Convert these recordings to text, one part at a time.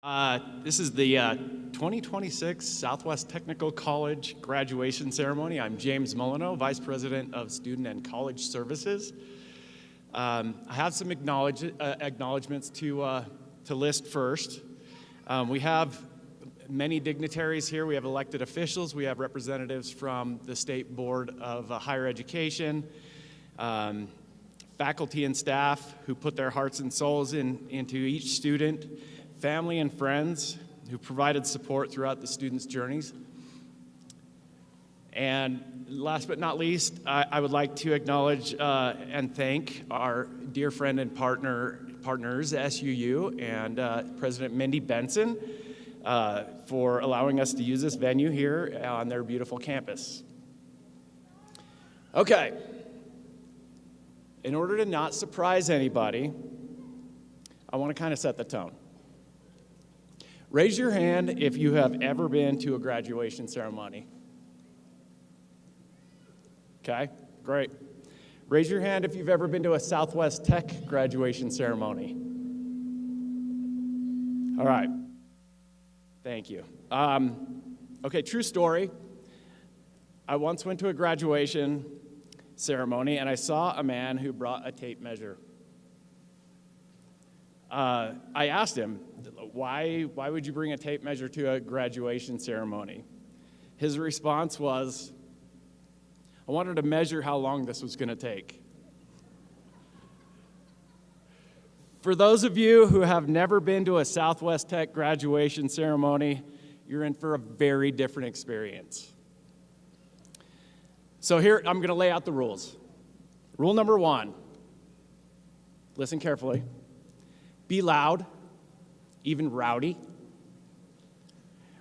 This is the 2026 Southwest Technical College graduation ceremony. I'm James Molyneux, Vice President of Student and College Services. I have some acknowledgments to list first. We have many dignitaries here. We have elected officials. We have representatives from the State Board of Higher Education, faculty and staff who put their hearts and souls into each student, family and friends who provided support throughout the students' journeys. And last but not least, I would like to acknowledge and thank our dear friend and partners, SUU, and President Mindy Benson for allowing us to use this venue here on their beautiful campus. Okay. In order to not surprise anybody, I want to kind of set the tone. Raise your hand if you have ever been to a graduation ceremony. Okay, great. Raise your hand if you've ever been to a Southwest Tech graduation ceremony. All right, thank you. Okay, true story. I once went to a graduation ceremony and I saw a man who brought a tape measure. I asked him, why would you bring a tape measure to a graduation ceremony? His response was, I wanted to measure how long this was going to take. For those of you who have never been to a Southwest Tech graduation ceremony, you're in for a very different experience. So here, I'm going to lay out the rules. Rule number 1, listen carefully. Be loud, even rowdy.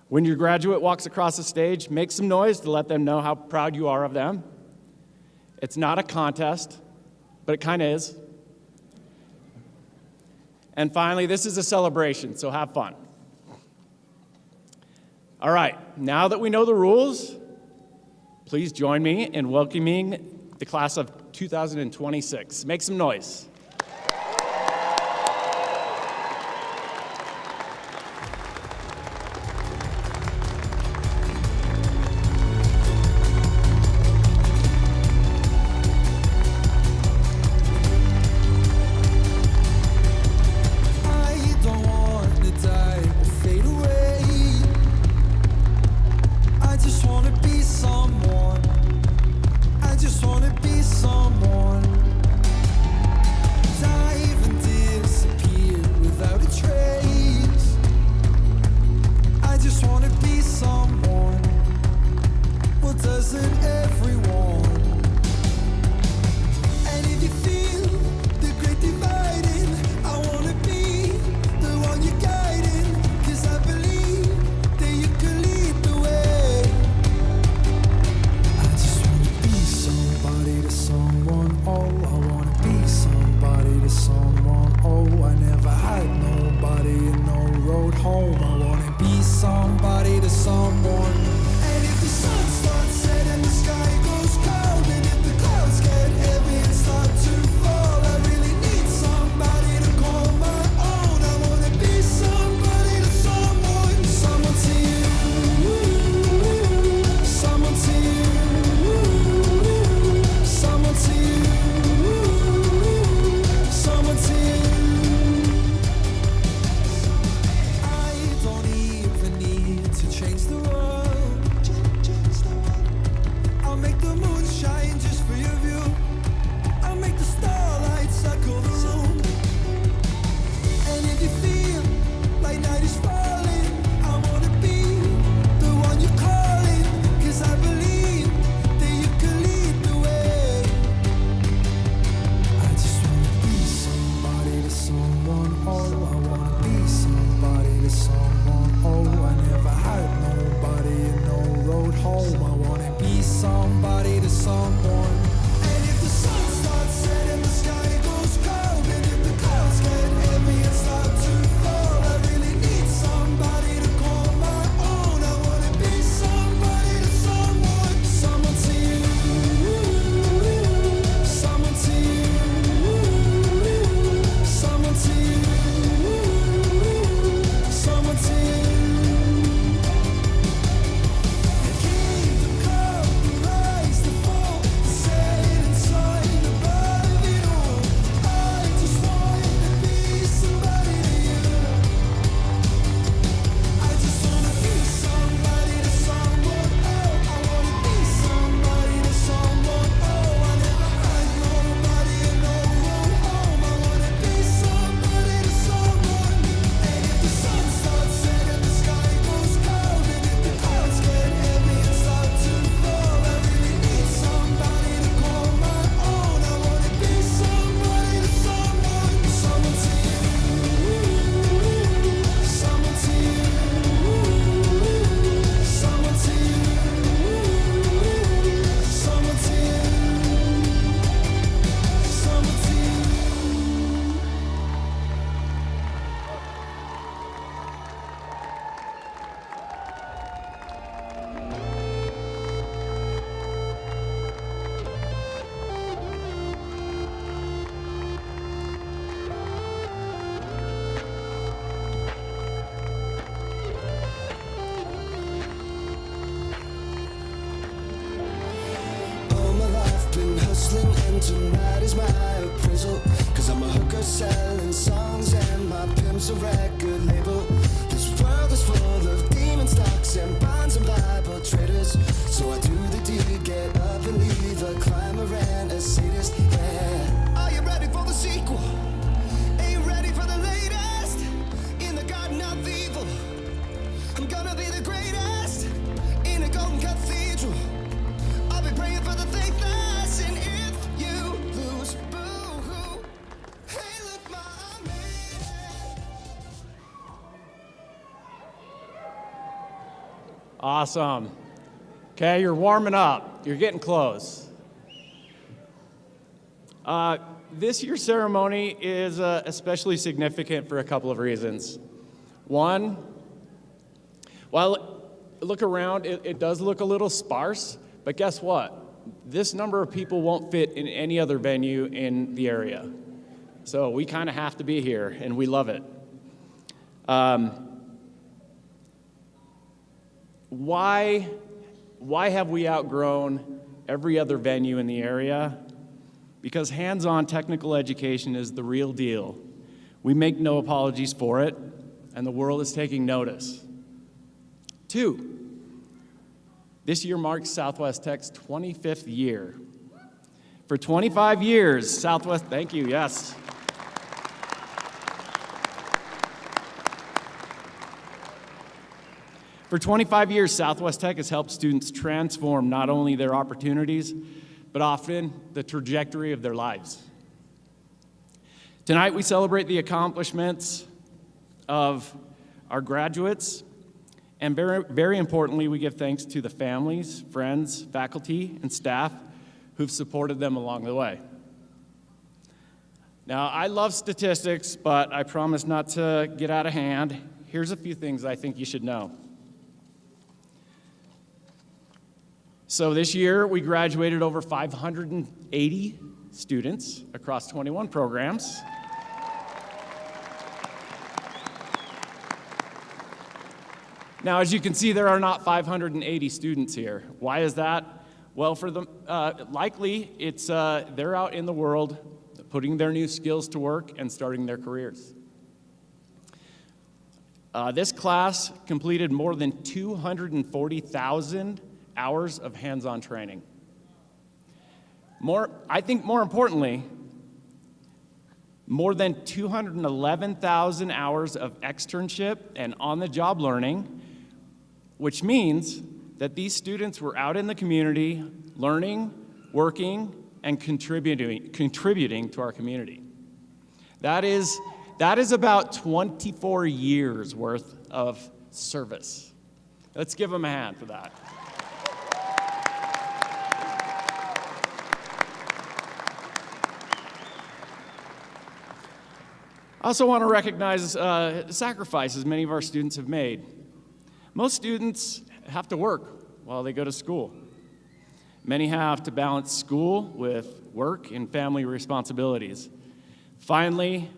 When your graduate walks across the stage, make some noise to let them know how proud you are of them. It's not a contest, but it kind of is. And finally, this is a celebration, so have fun. All right, now that we know the rules, please join me in welcoming the class of 2026. Make some noise. my appraisal, cause I'm a hooker selling songs and my pimp's a record label. This world is full of demon stocks and bonds and Bible traders. So I do the deed, get up and leave a climber and a sadist, yeah. Are you ready for the sequel? Ain't ready for the latest? In the garden of evil, I'm gonna be the greatest. In a golden cathedral, I'll be praying for the faithless. And if you lose, boo-hoo. Hey, look, Ma, I made it. Awesome. Okay, you're warming up. You're getting close. This year's ceremony is especially significant for a couple of reasons. One, while look around, it does look a little sparse, but guess what? This number of people won't fit in any other venue in the area. So we kind of have to be here, and we love it. Why have we outgrown every other venue in the area? Because hands-on technical education is the real deal. We make no apologies for it, and the world is taking notice. Two, this year marks Southwest Tech's 25th year. For 25 years, Southwest, thank you, yes. For 25 years, Southwest Tech has helped students transform not only their opportunities, but often the trajectory of their lives. Tonight, we celebrate the accomplishments of our graduates, and very, very importantly, we give thanks to the families, friends, faculty, and staff who've supported them along the way. Now, I love statistics, but I promise not to get out of hand. Here's a few things I think you should know. So this year, we graduated over 580 students across 21 programs. Now, as you can see, there are not 580 students here. Why is that? Well, for them, likely it's they're out in the world putting their new skills to work and starting their careers. This class completed more than 240,000 hours of hands-on training. I think more importantly, more than 211,000 hours of externship and on-the-job learning, which means that these students were out in the community learning, working, and contributing to our community. That is about 24 years worth of service. Let's give them a hand for that. I also want to recognize sacrifices many of our students have made. Most students have to work while they go to school. Many have to balance school with work and family responsibilities. Finally,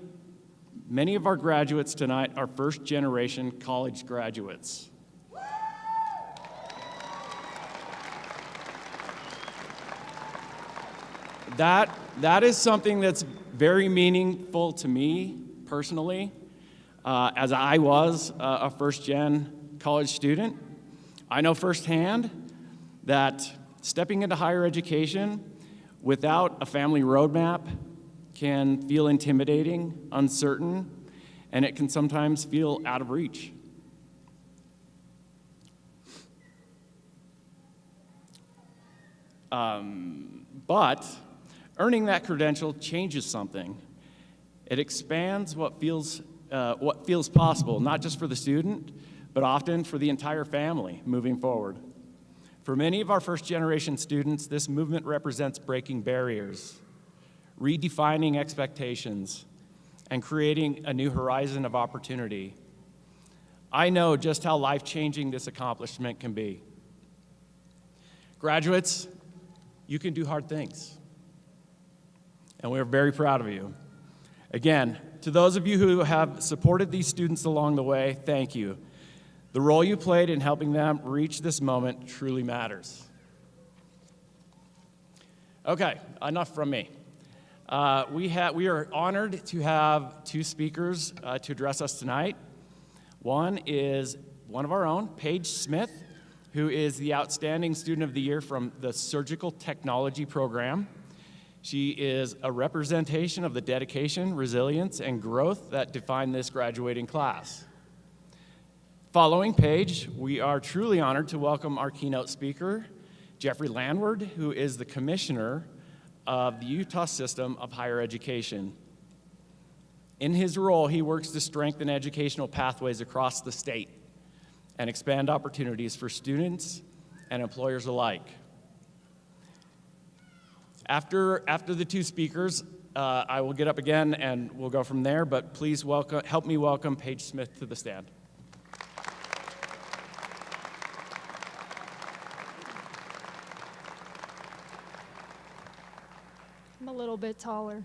many of our graduates tonight are first-generation college graduates. That is something that's very meaningful to me personally, as I was a first-gen college student. I know firsthand that stepping into higher education without a family roadmap can feel intimidating, uncertain, and it can sometimes feel out of reach. But earning that credential changes something. It expands what feels possible, not just for the student, but often for the entire family moving forward. For many of our first-generation students, this movement represents breaking barriers, redefining expectations, and creating a new horizon of opportunity. I know just how life-changing this accomplishment can be. Graduates, you can do hard things, and we're very proud of you. Again, to those of you who have supported these students along the way, thank you. The role you played in helping them reach this moment truly matters. Okay, enough from me. We are honored to have two speakers to address us tonight. One is one of our own, Paige Smith, who is the Outstanding Student of the Year from the Surgical Technology Program. She is a representation of the dedication, resilience, and growth that define this graduating class. Following Paige, we are truly honored to welcome our keynote speaker, Jeffrey Landward, who is the Commissioner of the Utah System of Higher Education. In his role, he works to strengthen educational pathways across the state and expand opportunities for students and employers alike. After the two speakers, I will get up again and we'll go from there, but please help me welcome Paige Smith to the stand. I'm a little bit taller.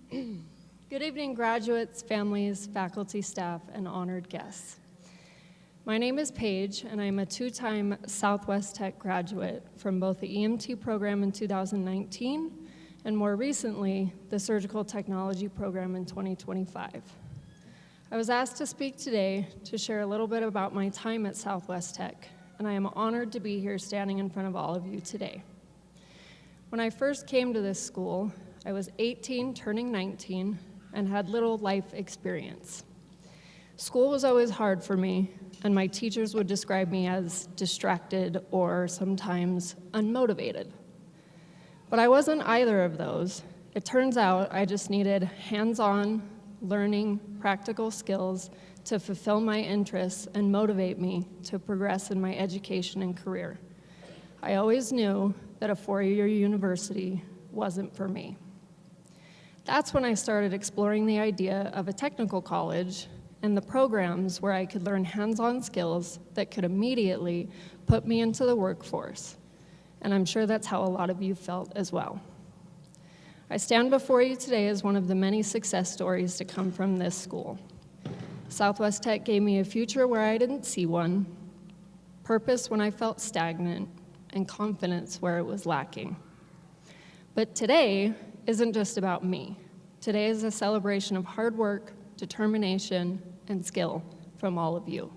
Good evening, graduates, families, faculty, staff, and honored guests. My name is Paige, and I'm a two-time Southwest Tech graduate from both the EMT program in 2019 and more recently, the Surgical Technology program in 2025. I was asked to speak today to share a little bit about my time at Southwest Tech, and I am honored to be here standing in front of all of you today. When I first came to this school, I was 18, turning 19, and had little life experience. School was always hard for me, and my teachers would describe me as distracted or sometimes unmotivated. But I wasn't either of those. It turns out I just needed hands-on, learning, practical skills to fulfill my interests and motivate me to progress in my education and career. I always knew that a four-year university wasn't for me. That's when I started exploring the idea of a technical college and the programs where I could learn hands-on skills that could immediately put me into the workforce. And I'm sure that's how a lot of you felt as well. I stand before you today as one of the many success stories to come from this school. Southwest Tech gave me a future where I didn't see one, purpose when I felt stagnant, and confidence where it was lacking. But today isn't just about me. Today is a celebration of hard work, determination, and skill from all of you.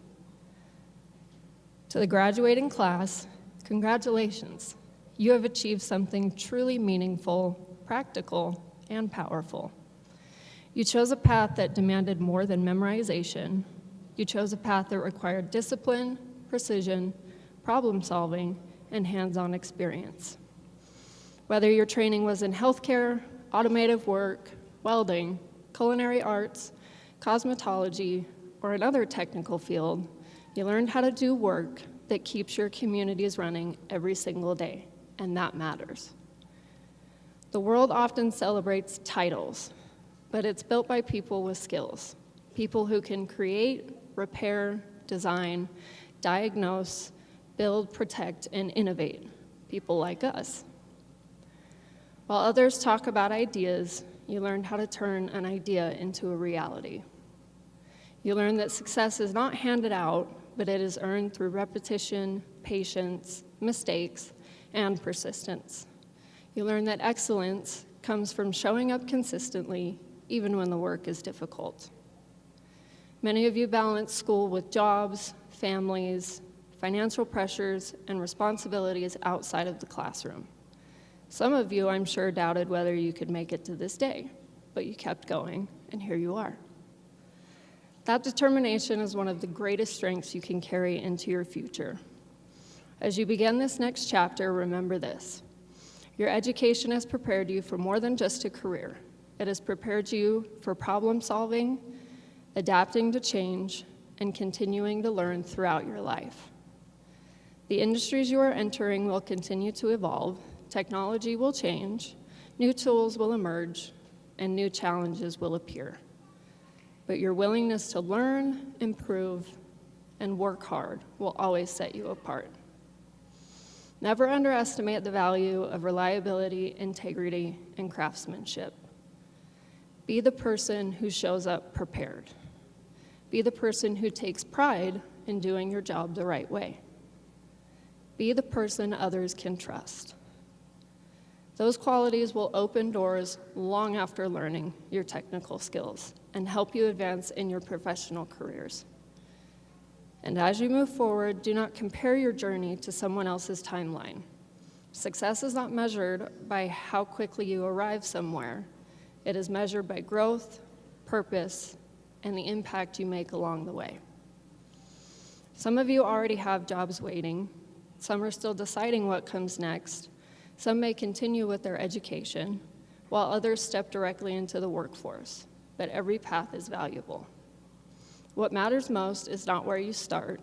To the graduating class, congratulations. You have achieved something truly meaningful, practical, and powerful. You chose a path that demanded more than memorization. You chose a path that required discipline, precision, problem solving, and hands-on experience. Whether your training was in healthcare, automotive work, welding, culinary arts, cosmetology, or another technical field, you learned how to do work that keeps your communities running every single day, and that matters. The world often celebrates titles, but it's built by people with skills, people who can create, repair, design, diagnose, build, protect, and innovate, people like us. While others talk about ideas, you learned how to turn an idea into a reality. You learned that success is not handed out, but it is earned through repetition, patience, mistakes, and persistence. You learned that excellence comes from showing up consistently, even when the work is difficult. Many of you balance school with jobs, families, financial pressures, and responsibilities outside of the classroom. Some of you, I'm sure, doubted whether you could make it to this day, but you kept going, and here you are. That determination is one of the greatest strengths you can carry into your future. As you begin this next chapter, remember this. Your education has prepared you for more than just a career. It has prepared you for problem solving, adapting to change, and continuing to learn throughout your life. The industries you are entering will continue to evolve, technology will change, new tools will emerge, and new challenges will appear. But your willingness to learn, improve, and work hard will always set you apart. Never underestimate the value of reliability, integrity, and craftsmanship. Be the person who shows up prepared. Be the person who takes pride in doing your job the right way. Be the person others can trust. Those qualities will open doors long after learning your technical skills and help you advance in your professional careers. And as you move forward, do not compare your journey to someone else's timeline. Success is not measured by how quickly you arrive somewhere. It is measured by growth, purpose, and the impact you make along the way. Some of you already have jobs waiting. Some are still deciding what comes next. Some may continue with their education, while others step directly into the workforce. But every path is valuable. What matters most is not where you start,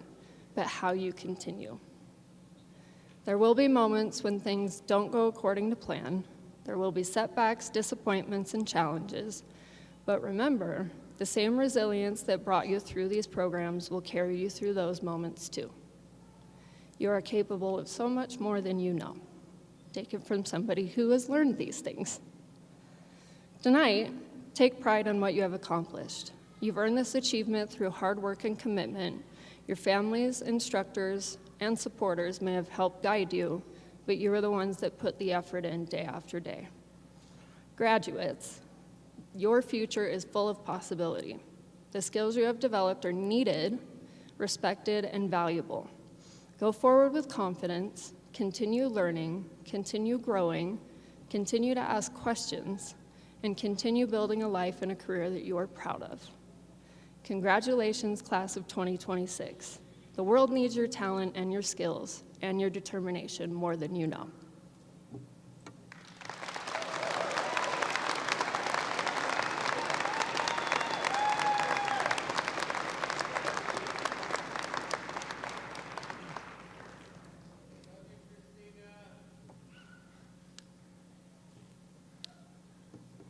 but how you continue. There will be moments when things don't go according to plan. There will be setbacks, disappointments, and challenges. But remember, the same resilience that brought you through these programs will carry you through those moments too. You are capable of so much more than you know. Take it from somebody who has learned these things. Tonight, take pride in what you have accomplished. You've earned this achievement through hard work and commitment. Your families, instructors, and supporters may have helped guide you, but you are the ones that put the effort in day after day. Graduates, your future is full of possibility. The skills you have developed are needed, respected, and valuable. Go forward with confidence, continue learning, continue growing, continue to ask questions, and continue building a life and a career that you are proud of. Congratulations, class of 2026. The world needs your talent and your skills and your determination more than you know.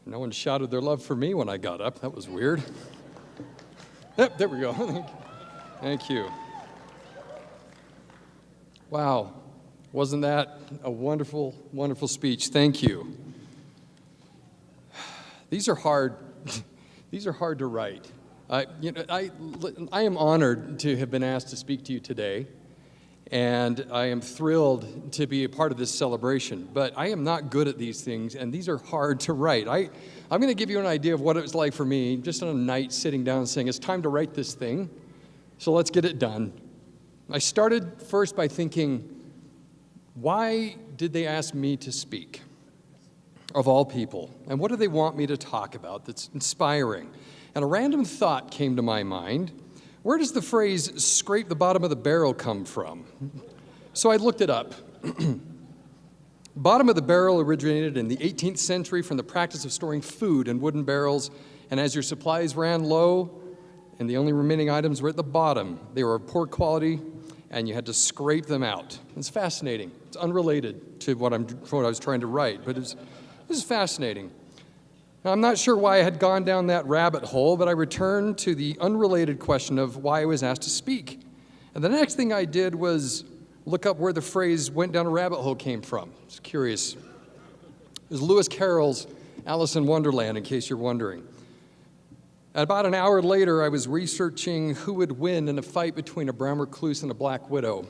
No one shouted their love for me when I got up. That was weird. Yep, there we go. Thank you. Wow, wasn't that a wonderful, wonderful speech? Thank you. These are hard. These are hard to write. I am honored to have been asked to speak to you today, and I am thrilled to be a part of this celebration. But I am not good at these things, and these are hard to write. I'm going to give you an idea of what it was like for me just on a night sitting down and saying, it's time to write this thing, so let's get it done. I started first by thinking, why did they ask me to speak, of all people? And what do they want me to talk about that's inspiring? And a random thought came to my mind. Where does the phrase, scrape the bottom of the barrel, come from? So I looked it up. Bottom of the barrel originated in the 18th century from the practice of storing food in wooden barrels, and as your supplies ran low and the only remaining items were at the bottom, they were of poor quality, and you had to scrape them out. It's fascinating. It's unrelated to what I was trying to write, but this is fascinating. Now, I'm not sure why I had gone down that rabbit hole, but I returned to the unrelated question of why I was asked to speak. And the next thing I did was look up where the phrase went down a rabbit hole came from. I was curious. It was Lewis Carroll's Alice in Wonderland, in case you're wondering. About an hour later, I was researching who would win in a fight between a brown recluse and a black widow.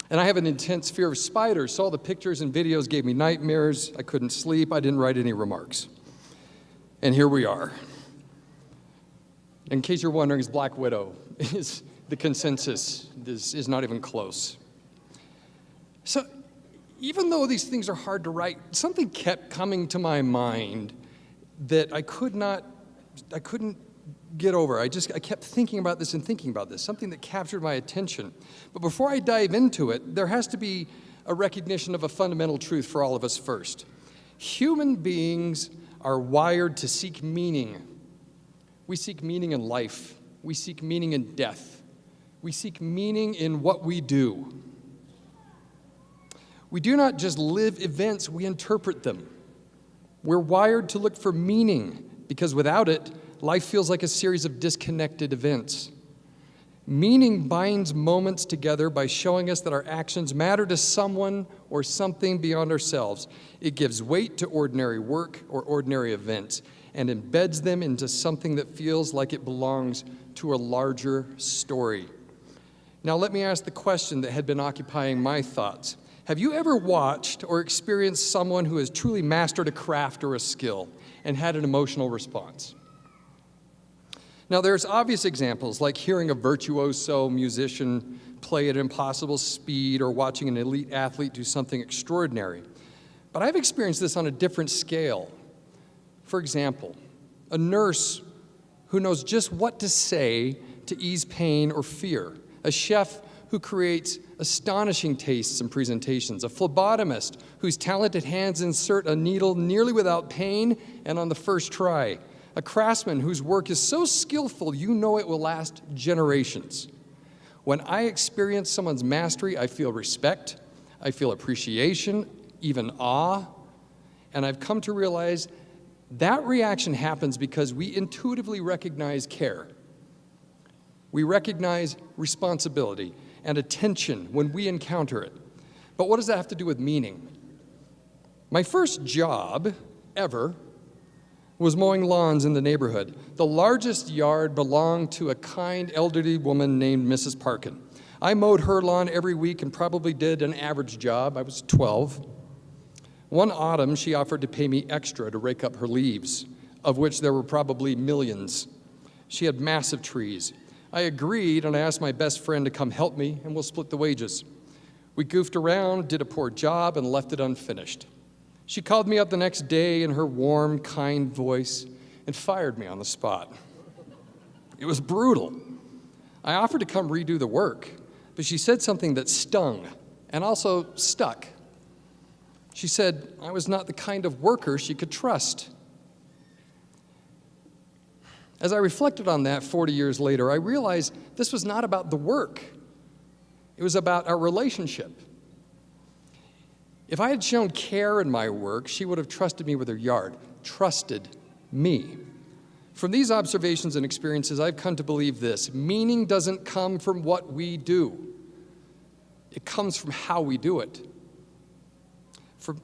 And I have an intense fear of spiders, so all the pictures and videos gave me nightmares. I couldn't sleep. I didn't write any remarks. And here we are. In case you're wondering, it's Black Widow. Is the consensus is not even close. So even though these things are hard to write, something kept coming to my mind that I couldn't get over. I kept thinking about this and thinking about this, something that captured my attention. But before I dive into it, there has to be a recognition of a fundamental truth for all of us first. Human beings are wired to seek meaning. We seek meaning in life. We seek meaning in death. We seek meaning in what we do. We do not just live events, we interpret them. We're wired to look for meaning because without it, life feels like a series of disconnected events. Meaning binds moments together by showing us that our actions matter to someone or something beyond ourselves. It gives weight to ordinary work or ordinary events and embeds them into something that feels like it belongs to a larger story. Now let me ask the question that had been occupying my thoughts. Have you ever watched or experienced someone who has truly mastered a craft or a skill and had an emotional response? Now, there's obvious examples like hearing a virtuoso musician play at impossible speed or watching an elite athlete do something extraordinary. But I've experienced this on a different scale. For example, a nurse who knows just what to say to ease pain or fear, a chef who creates astonishing tastes and presentations, a phlebotomist whose talented hands insert a needle nearly without pain and on the first try, a craftsman whose work is so skillful you know it will last generations. When I experience someone's mastery, I feel respect, I feel appreciation, even awe, and I've come to realize that reaction happens because we intuitively recognize care. We recognize responsibility and attention when we encounter it. But what does that have to do with meaning? My first job ever was mowing lawns in the neighborhood. The largest yard belonged to a kind elderly woman named Mrs. Parkin. I mowed her lawn every week and probably did an average job. I was 12. One autumn, she offered to pay me extra to rake up her leaves, of which there were probably millions. She had massive trees. I agreed, and I asked my best friend to come help me, and we'll split the wages. We goofed around, did a poor job, and left it unfinished. She called me up the next day in her warm, kind voice and fired me on the spot. It was brutal. I offered to come redo the work, but she said something that stung and also stuck. She said I was not the kind of worker she could trust. As I reflected on that 40 years later, I realized this was not about the work. It was about our relationship. If I had shown care in my work, she would have trusted me with her yard, trusted me. From these observations and experiences, I've come to believe this: meaning doesn't come from what we do. It comes from how we do it. For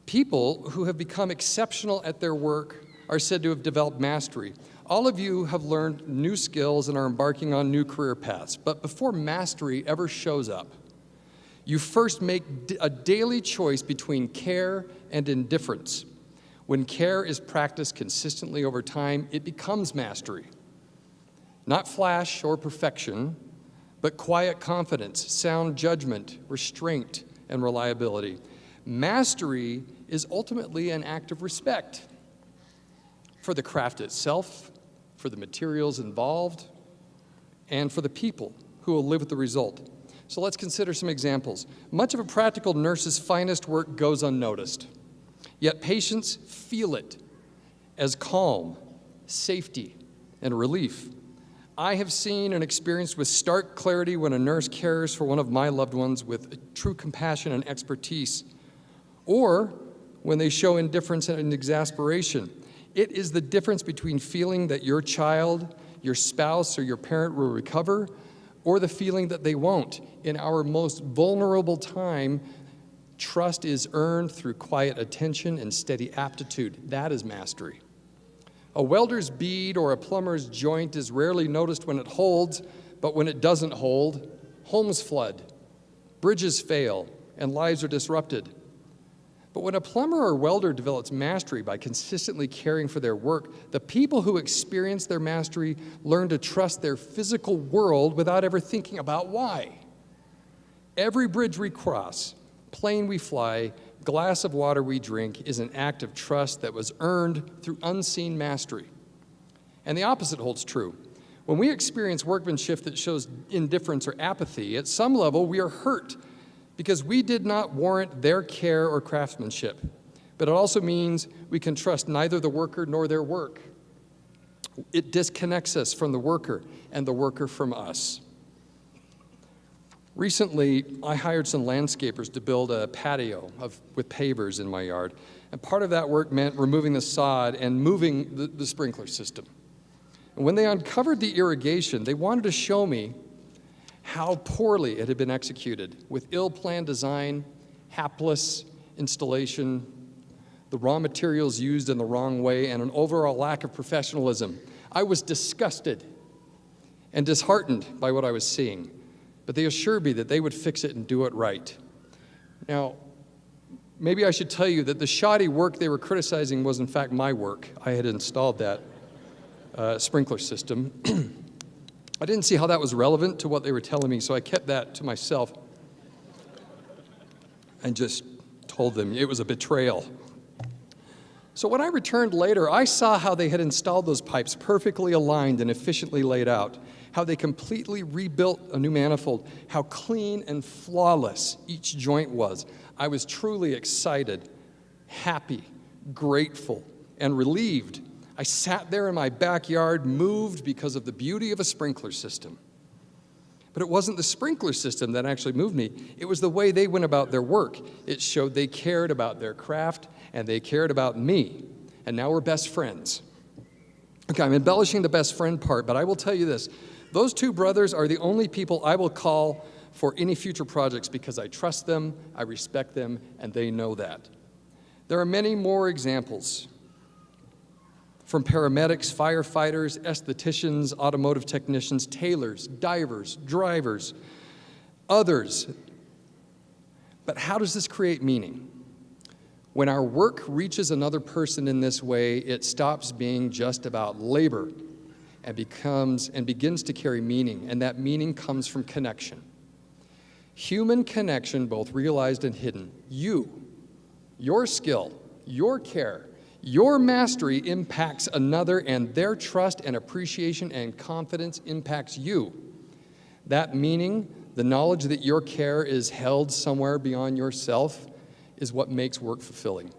people who have become exceptional at their work are said to have developed mastery. All of you have learned new skills and are embarking on new career paths. But before mastery ever shows up, you first make a daily choice between care and indifference. When care is practiced consistently over time, it becomes mastery. Not flash or perfection, but quiet confidence, sound judgment, restraint, and reliability. Mastery is ultimately an act of respect for the craft itself, for the materials involved, and for the people who will live with the result. So let's consider some examples. Much of a practical nurse's finest work goes unnoticed, yet patients feel it as calm, safety, and relief. I have seen and experienced with stark clarity when a nurse cares for one of my loved ones with true compassion and expertise, or when they show indifference and exasperation. It is the difference between feeling that your child, your spouse, or your parent will recover, or the feeling that they won't. In our most vulnerable time, trust is earned through quiet attention and steady aptitude. That is mastery. A welder's bead or a plumber's joint is rarely noticed when it holds, but when it doesn't hold, homes flood, bridges fail, and lives are disrupted. But when a plumber or welder develops mastery by consistently caring for their work, the people who experience their mastery learn to trust their physical world without ever thinking about why. Every bridge we cross, plane we fly, glass of water we drink is an act of trust that was earned through unseen mastery. And the opposite holds true. When we experience workmanship that shows indifference or apathy, at some level we are hurt because we did not warrant their care or craftsmanship. But it also means we can trust neither the worker nor their work. It disconnects us from the worker and the worker from us. Recently, I hired some landscapers to build a patio with pavers in my yard. And part of that work meant removing the sod and moving the sprinkler system. And when they uncovered the irrigation, they wanted to show me how poorly it had been executed, with ill-planned design, hapless installation, the raw materials used in the wrong way, and an overall lack of professionalism. I was disgusted and disheartened by what I was seeing, but they assured me that they would fix it and do it right. Now, maybe I should tell you that the shoddy work they were criticizing was in fact my work. I had installed that sprinkler system. I didn't see how that was relevant to what they were telling me, so I kept that to myself and just told them it was a betrayal. So when I returned later, I saw how they had installed those pipes perfectly aligned and efficiently laid out, how they completely rebuilt a new manifold, how clean and flawless each joint was. I was truly excited, happy, grateful, and relieved. I sat there in my backyard, moved because of the beauty of a sprinkler system. But it wasn't the sprinkler system that actually moved me. It was the way they went about their work. It showed they cared about their craft and they cared about me. And now we're best friends. Okay, I'm embellishing the best friend part, but I will tell you this. Those two brothers are the only people I will call for any future projects because I trust them, I respect them, and they know that. There are many more examples. From paramedics, firefighters, estheticians, automotive technicians, tailors, divers, drivers, others. But how does this create meaning? When our work reaches another person in this way, it stops being just about labor and begins to carry meaning, and that meaning comes from connection. Human connection, both realized and hidden. You, your skill, your care, your mastery impacts another, and their trust and appreciation and confidence impacts you. That meaning, the knowledge that your care is held somewhere beyond yourself, is what makes work fulfilling.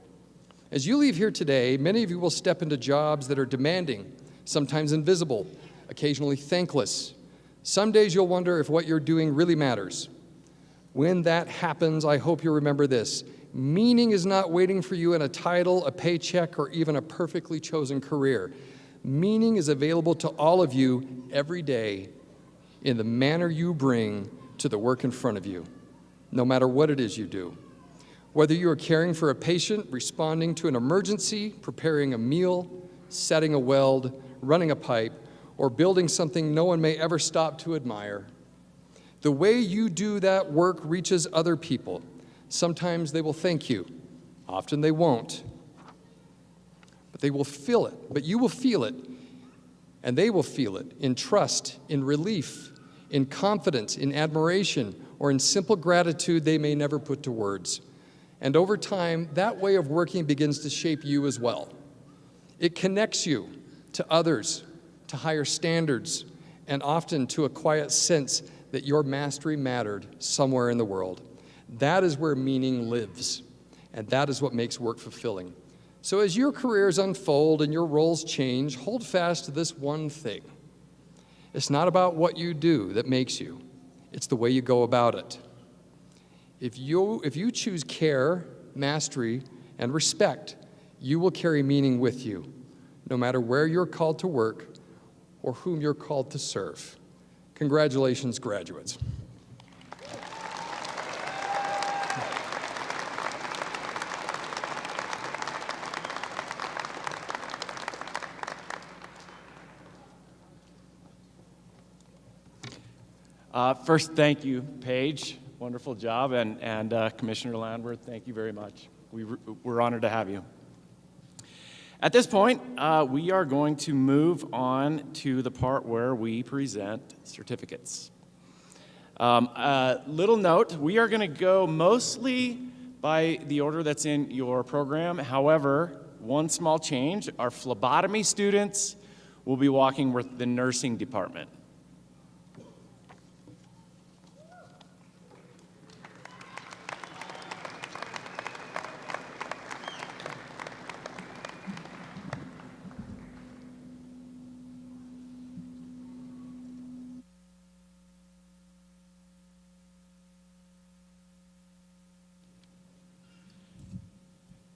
As you leave here today, many of you will step into jobs that are demanding, sometimes invisible, occasionally thankless. Some days you'll wonder if what you're doing really matters. When that happens, I hope you'll remember this. Meaning is not waiting for you in a title, a paycheck, or even a perfectly chosen career. Meaning is available to all of you every day in the manner you bring to the work in front of you, no matter what it is you do. Whether you are caring for a patient, responding to an emergency, preparing a meal, setting a weld, running a pipe, or building something no one may ever stop to admire, the way you do that work reaches other people. Sometimes they will thank you. Often they won't. But they will feel it. But you will feel it. And they will feel it in trust, in relief, in confidence, in admiration, or in simple gratitude they may never put to words. And over time, that way of working begins to shape you as well. It connects you to others, to higher standards, and often to a quiet sense that your mastery mattered somewhere in the world. That is where meaning lives, and that is what makes work fulfilling. So as your careers unfold and your roles change, hold fast to this one thing. It's not about what you do that makes you. It's the way you go about it. If you choose care, mastery, and respect, you will carry meaning with you, no matter where you're called to work or whom you're called to serve. Congratulations, graduates. First, thank you, Paige. Wonderful job. And Commissioner Landworth, thank you very much. We're honored to have you. At this point, we are going to move on to the part where we present certificates. Little note, we are going to go mostly by the order that's in your program. However, one small change, our phlebotomy students will be walking with the nursing department.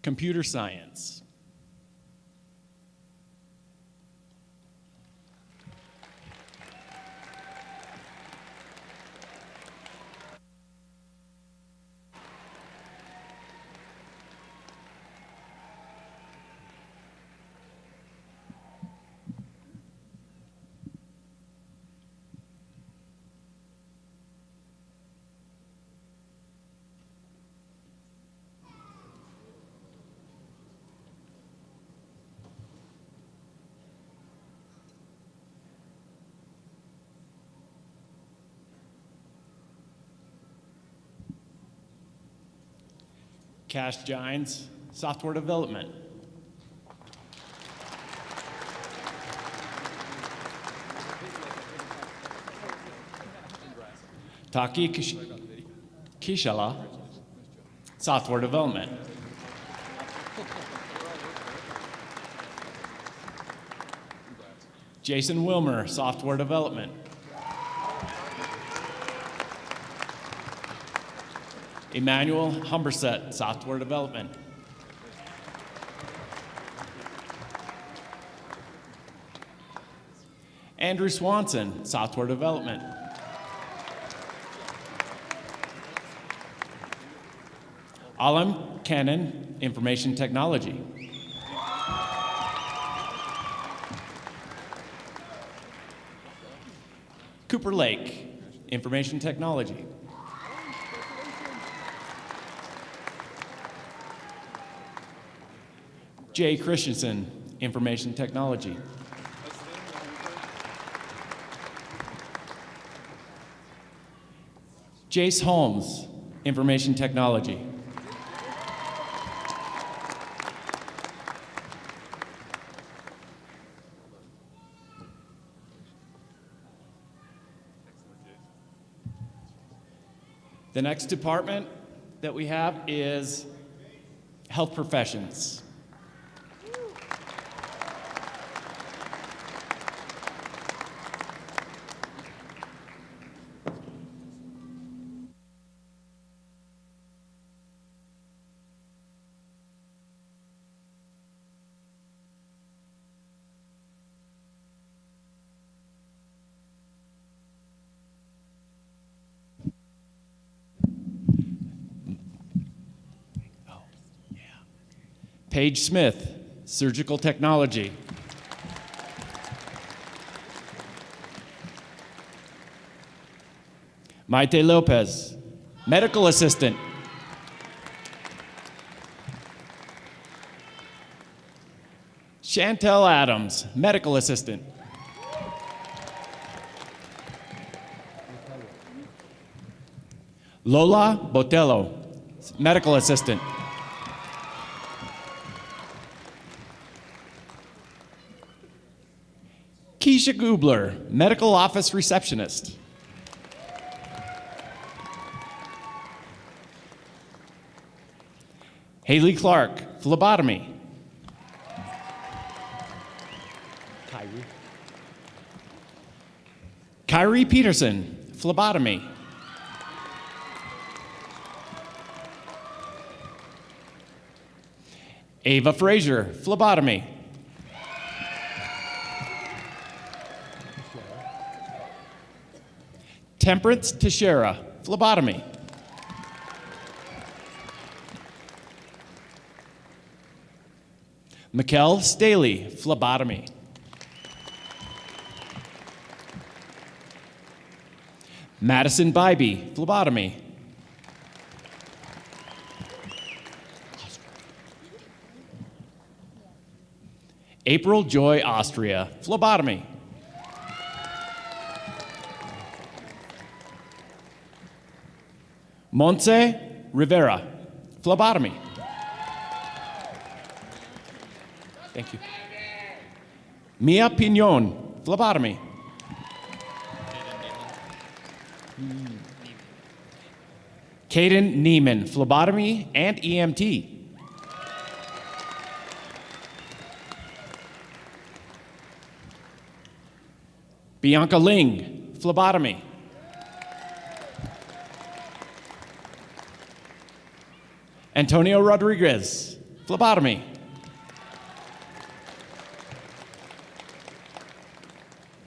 Computer science. Cash Gines, Software Development. Taki Kishala, Software Development. Jason Wilmer, Software Development. Emmanuel Humberset, Software Development. Andrew Swanson, Software Development. Alam Cannon, Information Technology. Cooper Lake, Information Technology. Jay Christensen, Information Technology. Jace Holmes, Information Technology. The next department that we have is Health Professions. Paige Smith, Surgical Technology. Maite Lopez, Medical Assistant. Chantel Adams, Medical Assistant. Lola Botello, Medical Assistant. Keisha Gubler, Medical Office Receptionist. Haley Clark, Phlebotomy. Kyrie Peterson, Phlebotomy. Ava Frazier, Phlebotomy. Temperance Teixeira, Phlebotomy. Mikkel Staley, Phlebotomy. Madison Bybee, Phlebotomy. April Joy Austria, Phlebotomy. Montse Rivera, Phlebotomy. Thank you. Mia Pinon, Phlebotomy. Caden Neiman, Phlebotomy and EMT. Bianca Ling, Phlebotomy. Antonio Rodriguez, Phlebotomy.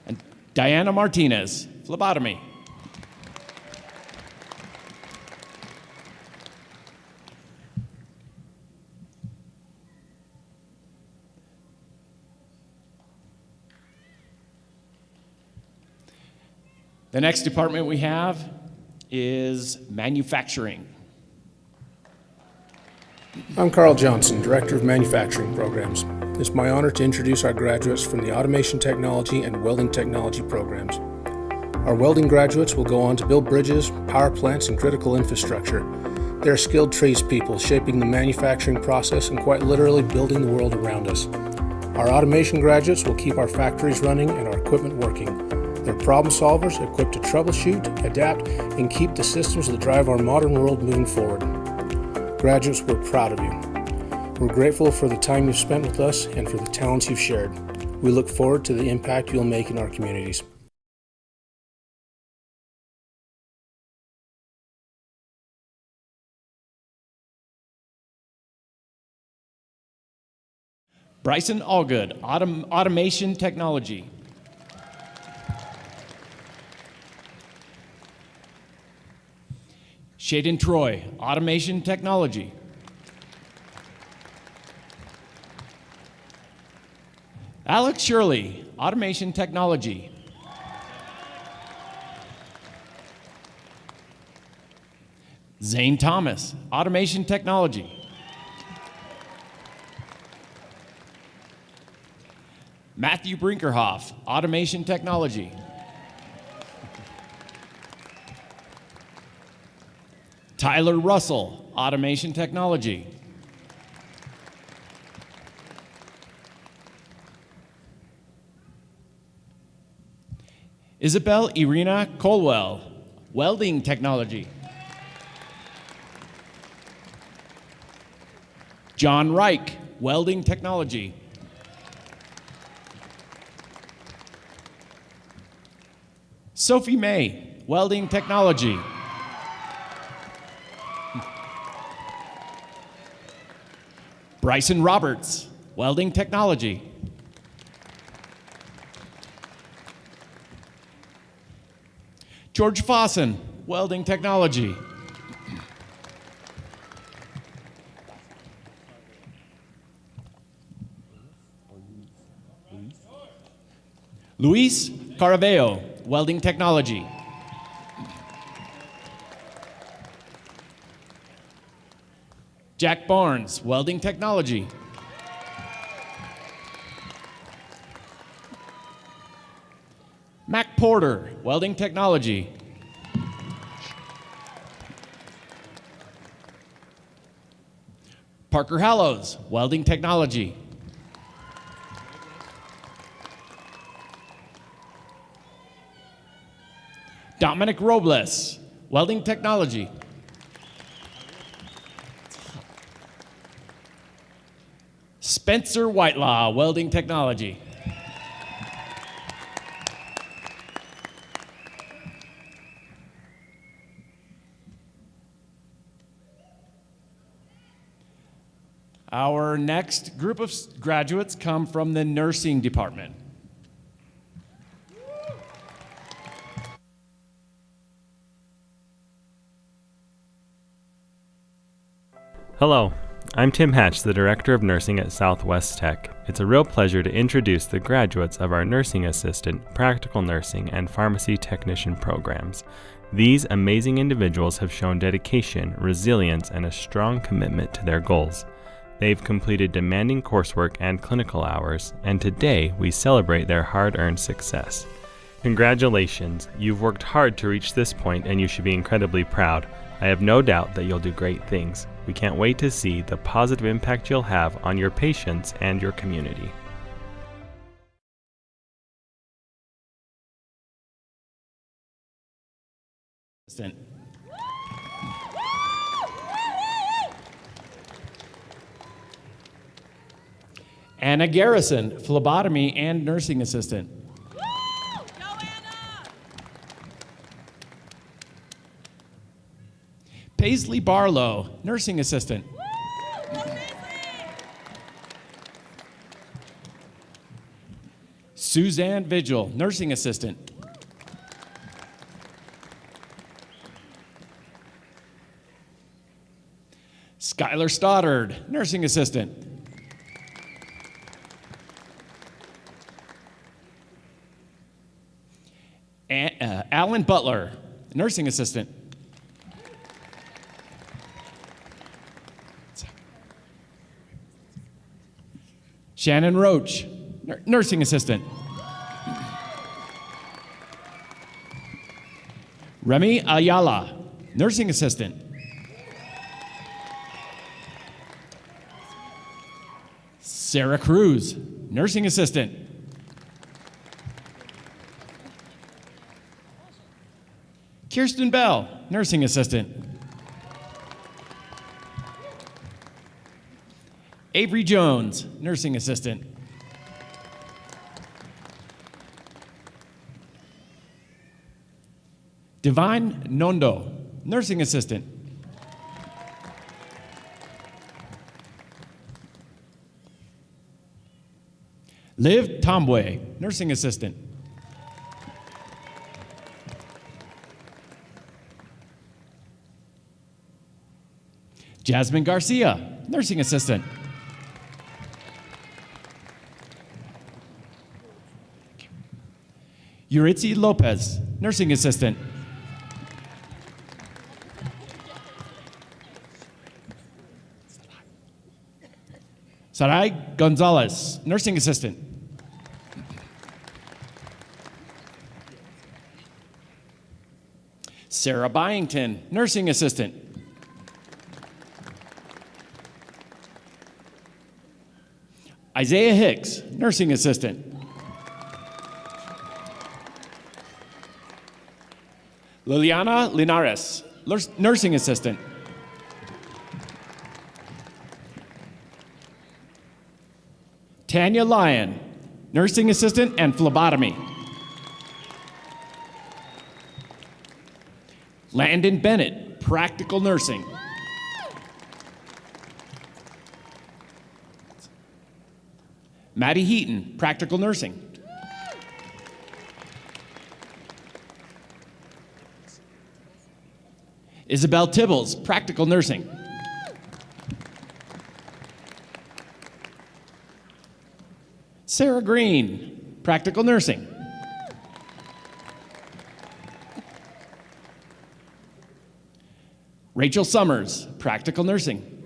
And Diana Martinez, Phlebotomy. The next department we have is manufacturing. I'm Carl Johnson, Director of Manufacturing Programs. It's my honor to introduce our graduates from the Automation Technology and Welding Technology programs. Our welding graduates will go on to build bridges, power plants, and critical infrastructure. They're skilled tradespeople shaping the manufacturing process and quite literally building the world around us. Our automation graduates will keep our factories running and our equipment working. They're problem solvers equipped to troubleshoot, adapt, and keep the systems that drive our modern world moving forward. Graduates, we're proud of you. We're grateful for the time you've spent with us and for the talents you've shared. We look forward to the impact you'll make in our communities. Bryson Allgood, Automation Technology. Shaden Troy, Automation Technology. Alex Shirley, Automation Technology. Zane Thomas, Automation Technology. Matthew Brinkerhoff, Automation Technology. Tyler Russell, Automation Technology. Isabel Irina Colwell, Welding Technology. John Reich, Welding Technology. Sophie May, Welding Technology. Bryson Roberts, Welding Technology. George Fossen, Welding Technology. Luis Caraveo, Welding Technology. Jack Barnes, Welding Technology. Mac Porter, Welding Technology. Parker Hallows, Welding Technology. Dominic Robles, Welding Technology. Spencer Whitelaw, Welding Technology. Our next group of graduates come from the nursing department. Hello, I'm Tim Hatch, the Director of Nursing at Southwest Tech. It's a real pleasure to introduce the graduates of our Nursing Assistant, Practical Nursing, and Pharmacy Technician programs. These amazing individuals have shown dedication, resilience, and a strong commitment to their goals. They've completed demanding coursework and clinical hours, and today we celebrate their hard-earned success. Congratulations, you've worked hard to reach this point and you should be incredibly proud. I have no doubt that you'll do great things. We can't wait to see the positive impact you'll have on your patients and your community. Anna Garrison, Phlebotomy and Nursing Assistant. Paisley Barlow, Nursing Assistant. Suzanne Vigil, Nursing Assistant. Skylar Stoddard, Nursing Assistant. Alan Butler, Nursing Assistant. Shannon Roach, Nursing Assistant. Remy Ayala, Nursing Assistant. Sarah Cruz, nursing assistant. Kirsten Bell, nursing assistant. Avery Jones, nursing assistant. Divine Nondo, nursing assistant. Liv Tombwe, nursing assistant. Jasmine Garcia, nursing assistant. Yuritsi Lopez, nursing assistant. Sarai Gonzalez, nursing assistant. Sarah Byington, nursing assistant. Isaiah Hicks, nursing assistant. Liliana Linares, nursing assistant. Tanya Lyon, nursing assistant and phlebotomy. Landon Bennett, practical nursing. Maddie Heaton, practical nursing. Isabel Tibbles, practical nursing. Sarah Green, practical nursing. Rachel Summers, practical nursing.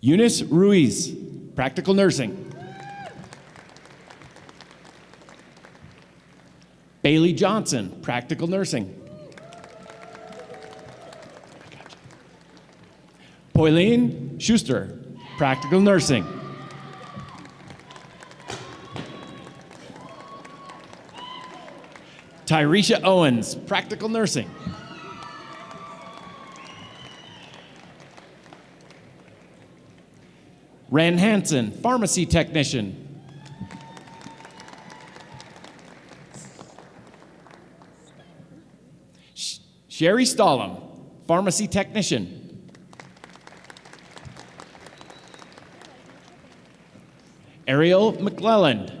Eunice Ruiz, practical nursing. Bailey Johnson, practical nursing. Pauline Schuster, practical nursing. Tyresha Owens, practical nursing. Ren Hansen, pharmacy technician. Sherry Stallum, pharmacy technician. Ariel McClelland,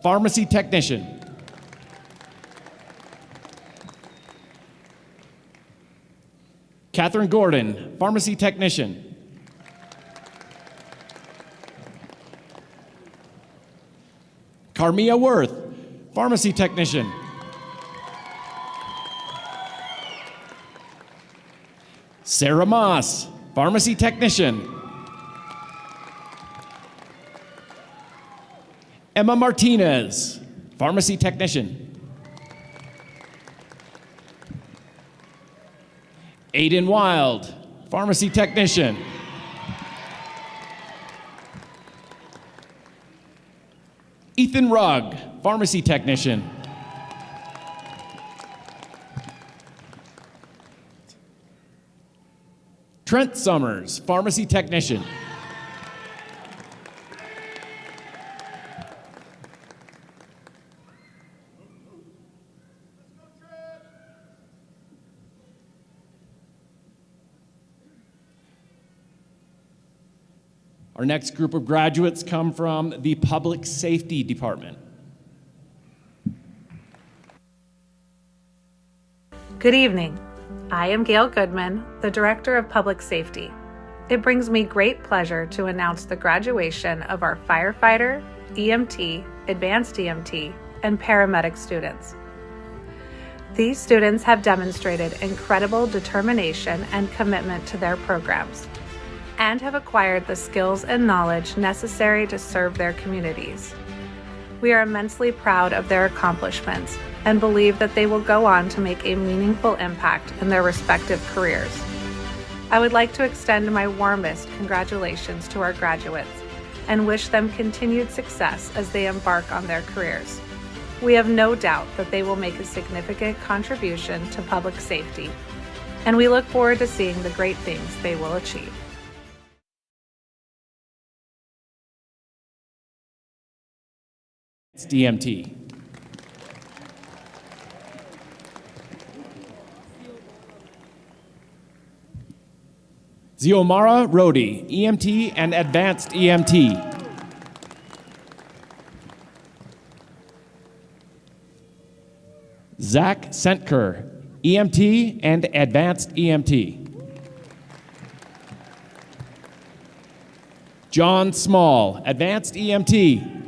pharmacy technician. Catherine Gordon, pharmacy technician. Carmia Worth, pharmacy technician. Sarah Moss, pharmacy technician. Emma Martinez, pharmacy technician. Aiden Wild, pharmacy technician. Ethan Rugg, pharmacy technician. Trent Summers, pharmacy technician. Our next group of graduates come from the Public Safety Department. Good evening. I am Gail Goodman, the Director of Public Safety. It brings me great pleasure to announce the graduation of our firefighter, EMT, advanced EMT, and paramedic students. These students have demonstrated incredible determination and commitment to their programs, and have acquired the skills and knowledge necessary to serve their communities. We are immensely proud of their accomplishments and believe that they will go on to make a meaningful impact in their respective careers. I would like to extend my warmest congratulations to our graduates and wish them continued success as they embark on their careers. We have no doubt that they will make a significant contribution to public safety, and we look forward to seeing the great things they will achieve. It's DMT. Ziomara Rodi, EMT and Advanced EMT. Zach Sentker, EMT and Advanced EMT. John Small, Advanced EMT.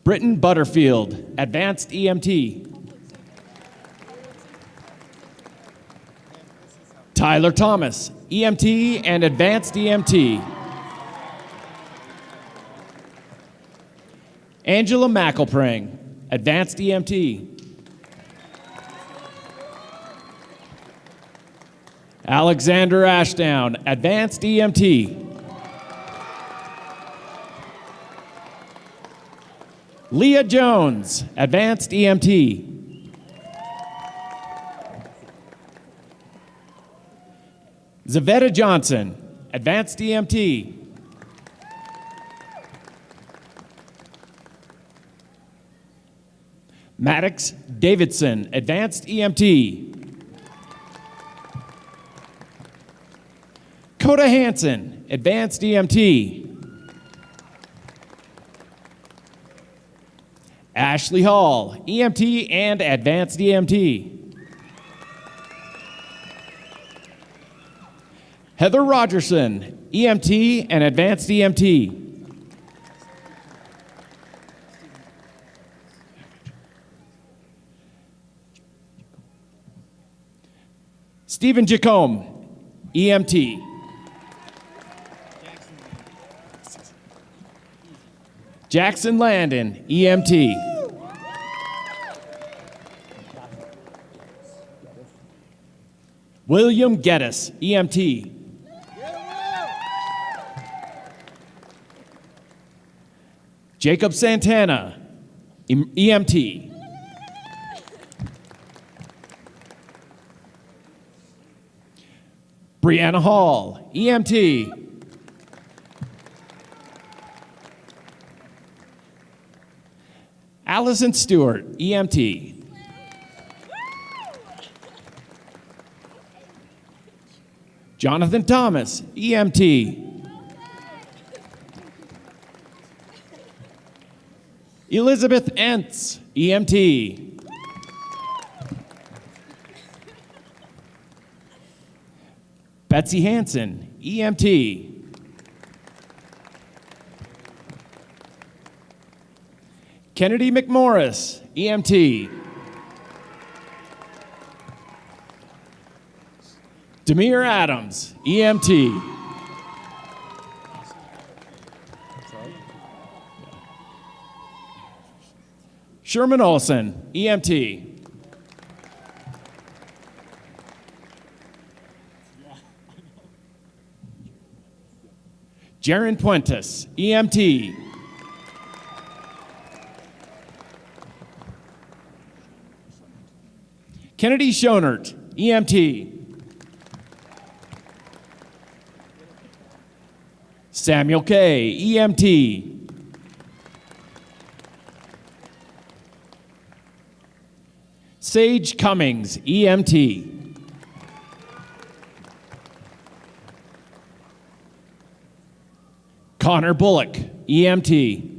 Britton Butterfield, Advanced EMT. Tyler Thomas, EMT and Advanced EMT. Angela McElpring, Advanced EMT. Alexander Ashdown, Advanced EMT. Leah Jones, Advanced EMT. Zavetta Johnson, Advanced EMT. Maddox Davidson, Advanced EMT. Coda Hansen, Advanced EMT. Ashley Hall, EMT and Advanced EMT. Heather Rogerson, EMT and Advanced EMT. Stephen Jacome, EMT. Jackson Landon, EMT. William Geddes, EMT. Jacob Santana, EMT. Brianna Hall, EMT. Allison Stewart, EMT. Jonathan Thomas, EMT. Elizabeth Entz, EMT. Betsy Hansen, EMT. Kennedy McMorris, EMT. Demir Adams, EMT. Sherman Olson, EMT. Jaron Puentes, EMT. Kennedy Schonert, EMT. Samuel Kay, EMT. Sage Cummings, EMT. Connor Bullock, EMT.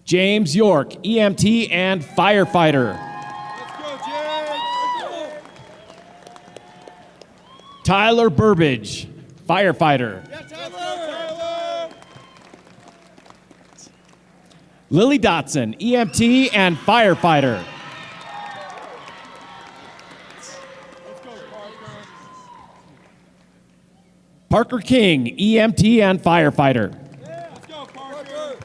James York, EMT and firefighter. Let's go, James! Tyler Burbage, firefighter. Yeah, Tyler! Lily Dotson, EMT and firefighter. Let's go, Parker. Parker King, EMT and firefighter. Let's go, Parker.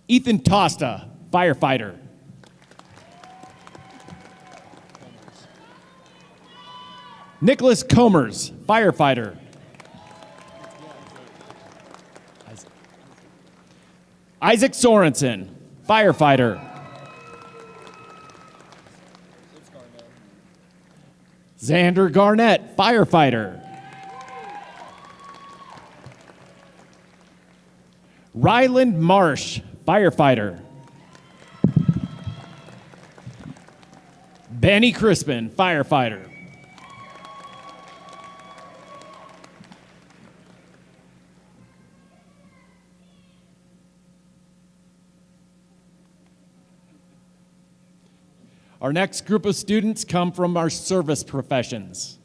Ethan Tosta, firefighter. Nicholas Comers, firefighter. Isaac Sorensen, firefighter. Xander Garnett, firefighter. Ryland Marsh, firefighter. Benny Crispin, firefighter. Our next group of students come from our service professions.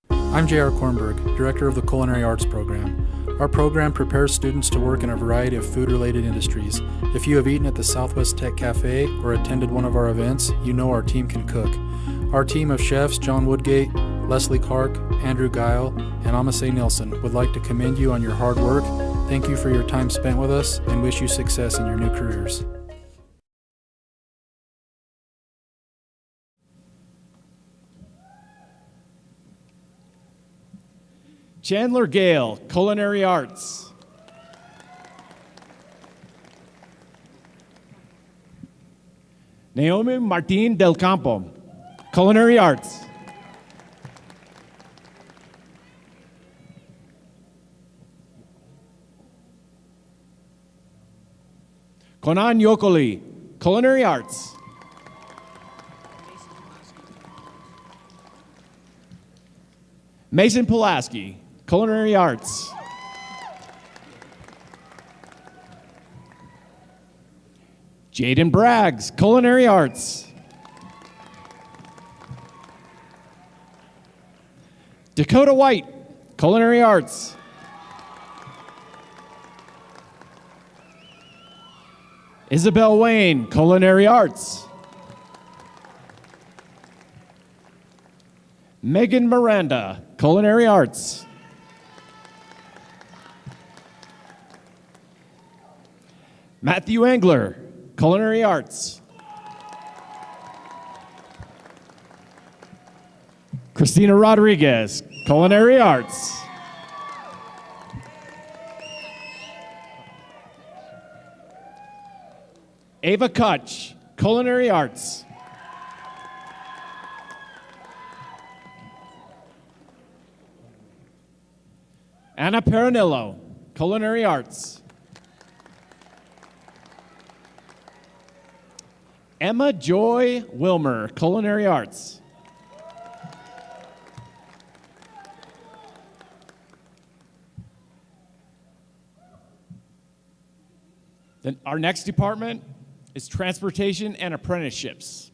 I'm J.R. Kornberg, Director of the Culinary Arts Program. Our program prepares students to work in a variety of food-related industries. If you have eaten at the Southwest Tech Cafe or attended one of our events, you know our team can cook. Our team of chefs, John Woodgate, Leslie Clark, Andrew Guile, and Amasei Nilsson, would like to commend you on your hard work. Thank you for your time spent with us and wish you success in your new careers. Chandler Gale, Culinary Arts. Naomi Martin Del Campo, Culinary Arts. Conan Yokoli, Culinary Arts. Mason Pulaski, Culinary Arts. Jaden Braggs, Culinary Arts. Dakota White, Culinary Arts. Isabel Wayne, Culinary Arts. Megan Miranda, Culinary Arts. Matthew Engler, Culinary Arts. Christina Rodriguez, Culinary Arts. Ava Kutch, Culinary Arts. Anna Peronillo, Culinary Arts. Emma Joy Wilmer, Culinary Arts. Then our next department is Transportation and Apprenticeships.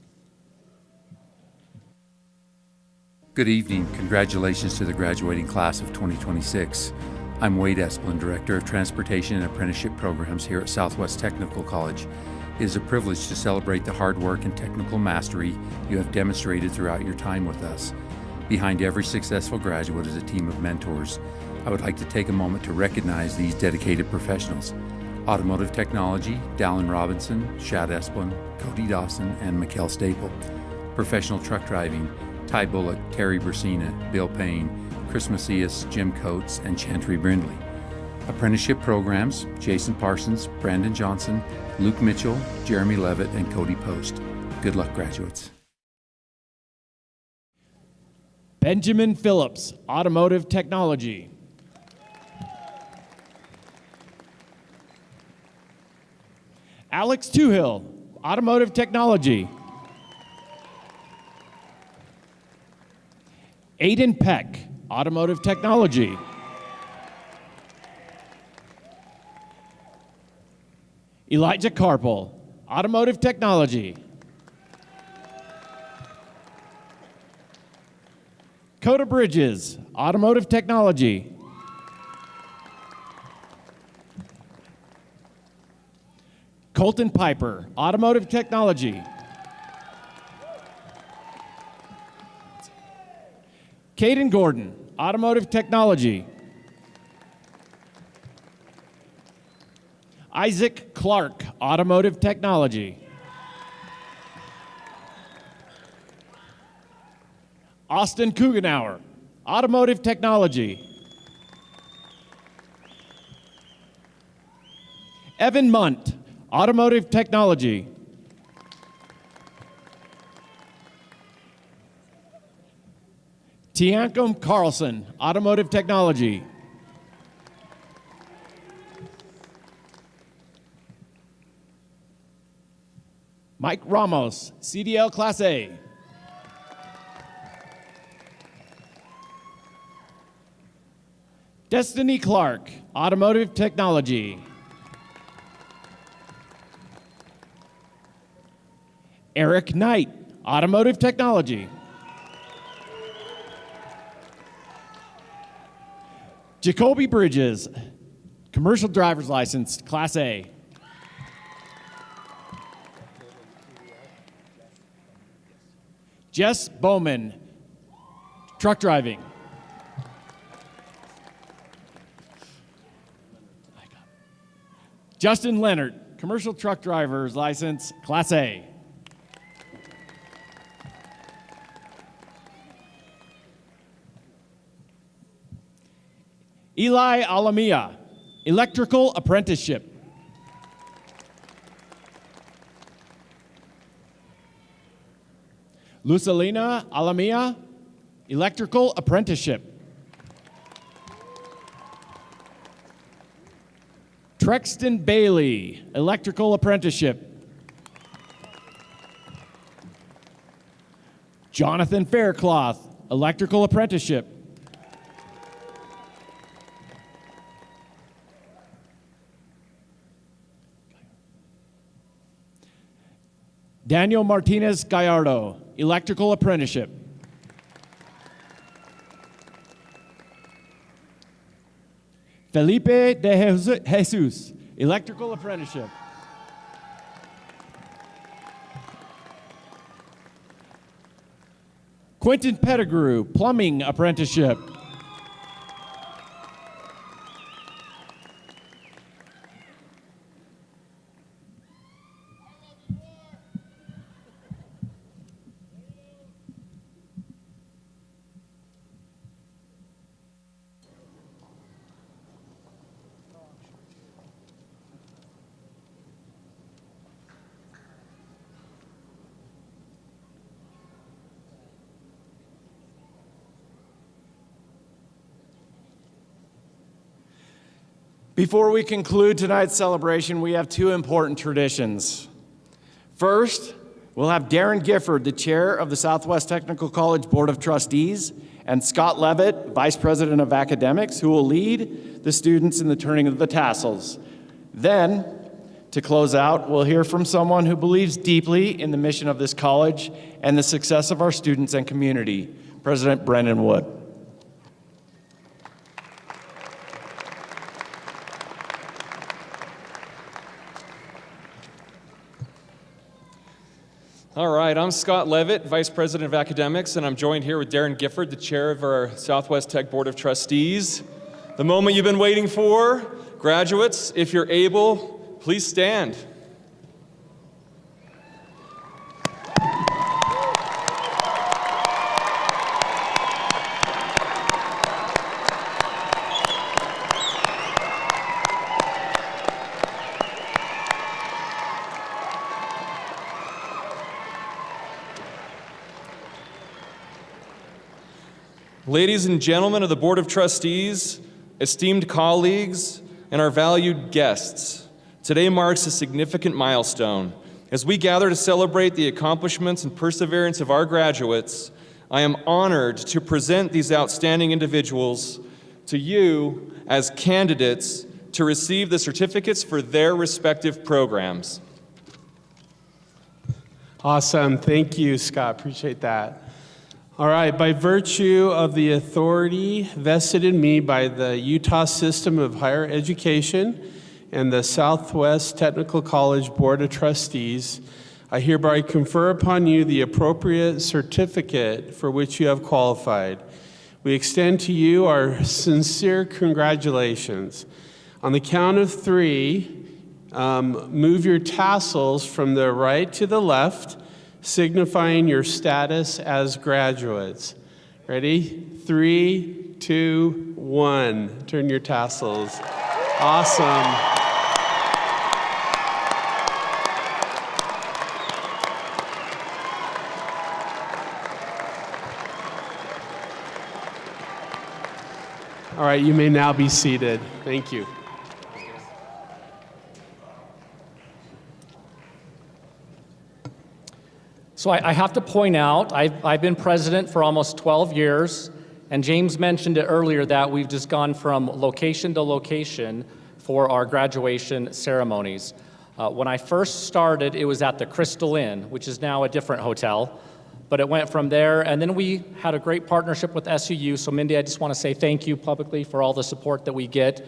Good evening. Congratulations to the graduating class of 2026. I'm Wade Esplin, Director of Transportation and Apprenticeship Programs here at Southwest Technical College. It is a privilege to celebrate the hard work and technical mastery you have demonstrated throughout your time with us. Behind every successful graduate is a team of mentors. I would like to take a moment to recognize these dedicated professionals. Automotive Technology, Dallin Robinson, Shad Esplin, Cody Dawson, and Mikkel Staple. Professional Truck Driving, Ty Bullock, Terry Bersina, Bill Payne, Chris Macias, Jim Coates, and Chantry Brindley. Apprenticeship Programs, Jason Parsons, Brandon Johnson, Luke Mitchell, Jeremy Levitt, and Cody Post. Good luck, graduates. Benjamin Phillips, Automotive Technology. Alex Toohill, Automotive Technology. Aiden Peck, Automotive Technology. Elijah Carpel, Automotive Technology. Coda Bridges, Automotive Technology. Colton Piper, Automotive Technology. Caden Gordon, Automotive Technology. Isaac Clark, Automotive Technology. Austin Kugenauer, Automotive Technology. Evan Munt, Automotive Technology. Tiankum Carlson, Automotive Technology. Mike Ramos, CDL Class A. Destiny Clark, Automotive Technology. Eric Knight, Automotive Technology. Jacoby Bridges, Commercial Driver's License, Class A. Jess Bowman, Truck Driving. Justin Leonard, Commercial Truck Driver's License, Class A. Eli Alamia, Electrical Apprenticeship. Lucelina Alamia, Electrical Apprenticeship. Trexton Bailey, Electrical Apprenticeship. Jonathan Faircloth, Electrical Apprenticeship. Daniel Martinez Gallardo, Electrical Apprenticeship. Felipe de Jesus, Electrical Apprenticeship. Quentin Pettigrew, Plumbing Apprenticeship. Before we conclude tonight's celebration, we have two important traditions. First, we'll have Darren Gifford, the chair of the Southwest Technical College Board of Trustees, and Scott Levitt, vice president of academics, who will lead the students in the turning of the tassels. Then, to close out, we'll hear from someone who believes deeply in the mission of this college and the success of our students and community, President Brendan Wood. All right, I'm Scott Levitt, Vice President of Academics, and I'm joined here with Darren Gifford, the Chair of our Southwest Tech Board of Trustees. The moment you've been waiting for, graduates, if you're able, please stand. Ladies and gentlemen of the Board of Trustees, esteemed colleagues, and our valued guests, today marks a significant milestone. As we gather to celebrate the accomplishments and perseverance of our graduates, I am honored to present these outstanding individuals to you as candidates to receive the certificates for their respective programs. Awesome. Thank you, Scott. Appreciate that. All right, by virtue of the authority vested in me by the Utah System of Higher Education and the Southwest Technical College Board of Trustees, I hereby confer upon you the appropriate certificate for which you have qualified. We extend to you our sincere congratulations. On the count of three, move your tassels from the right to the left, signifying your status as graduates. Ready? 3, 2, 1. Turn your tassels. Awesome. All right, you may now be seated. Thank you. So I have to point out, I've been president for almost 12 years, and James mentioned it earlier that we've just gone from location to location for our graduation ceremonies. When I first started, it was at the Crystal Inn, which is now a different hotel. But it went from there, and then we had a great partnership with SUU. So Mindy, I just want to say thank you publicly for all the support that we get.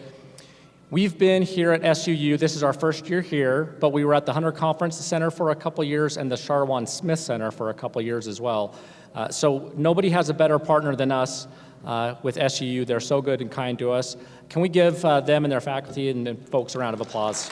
We've been here at SUU, this is our first year here, but we were at the Hunter Conference Center for a couple years and the Charwan Smith Center for a couple years as well. So nobody has a better partner than us with SUU. They're so good and kind to us. Can we give them and their faculty and folks a round of applause?